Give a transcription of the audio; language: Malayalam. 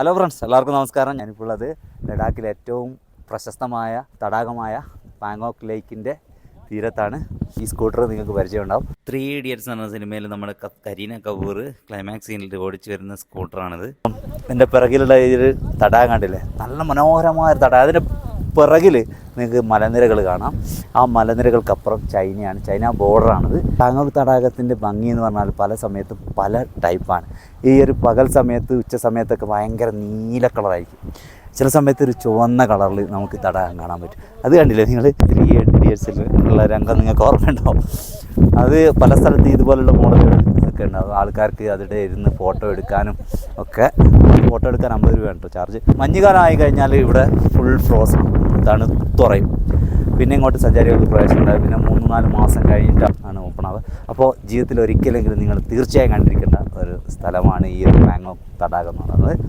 ഹലോ ഫ്രണ്ട്സ്, എല്ലാവർക്കും നമസ്കാരം. ഞാനിപ്പോൾ ഉള്ളത് ലഡാക്കിലെ ഏറ്റവും പ്രശസ്തമായ തടാകമായ പാങ്കോക്ക് ലേക്കിൻ്റെ തീരത്താണ്. ഈ സ്കൂട്ടർ നിങ്ങൾക്ക് പരിചയമുണ്ടാവും. 3 ഇഡിയറ്റ്സ് എന്ന സിനിമയിൽ നമ്മുടെ കരീന കപൂർ ക്ലൈമാക്സ് സീനിൽ ഓടിച്ചു വരുന്ന സ്കൂട്ടറാണിത്. എൻ്റെ പിറകിലുള്ള ഒരു തടാകം കണ്ടില്ലേ, നല്ല മനോഹരമായ ഒരു തടാകം. അതിൻ്റെ പിറകിൽ നിങ്ങൾക്ക് മലനിരകൾ കാണാം. ആ മലനിരകൾക്കപ്പുറം ചൈനയാണ്, ചൈന ബോർഡറാണിത്. പാങ്കോക്ക് തടാകത്തിൻ്റെ ഭംഗി എന്ന് പറഞ്ഞാൽ പല സമയത്തും പല ടൈപ്പാണ്. ഈ ഒരു പകൽ സമയത്ത് ഉച്ച സമയത്തൊക്കെ ഭയങ്കര നീല കളറായിരിക്കും. ചില സമയത്ത് ഒരു ചുവന്ന കളറിൽ നമുക്ക് തടാകം കാണാൻ പറ്റും. അത് കണ്ടില്ലേ നിങ്ങൾ 3 ഇഡിയറ്റ്സിൽ ഉള്ള രംഗം നിങ്ങൾക്ക് ഓർമ്മയുണ്ടാവും. അത് പല സ്ഥലത്ത് ഇതുപോലുള്ള മോഡലുകൾ ഒക്കെ ഉണ്ടാകും. ആൾക്കാർക്ക് അതിടെ ഇരുന്ന് ഫോട്ടോ എടുക്കാനും ഒക്കെ. ഫോട്ടോ എടുക്കാൻ 50 രൂപയാണ് കേട്ടോ ചാർജ്. മഞ്ഞുകാലം ആയി കഴിഞ്ഞാൽ ഇവിടെ ഫുൾ ഫ്രോസൺ, തണുത്തുറയും. പിന്നെ ഇങ്ങോട്ട് സഞ്ചാരികൾക്ക് പ്രവേശനം ഉണ്ടാകും. പിന്നെ 3-4 മാസം കഴിഞ്ഞിട്ടാണ് ഓപ്പൺ ആവുക. അപ്പോൾ ജീവിതത്തിൽ ഒരിക്കലെങ്കിലും നിങ്ങൾ തീർച്ചയായും കണ്ടിരിക്കേണ്ട ഒരു സ്ഥലമാണ് ഈ ഒരു പാങ്കോക്ക് തടാകം എന്ന് പറയുന്നത്.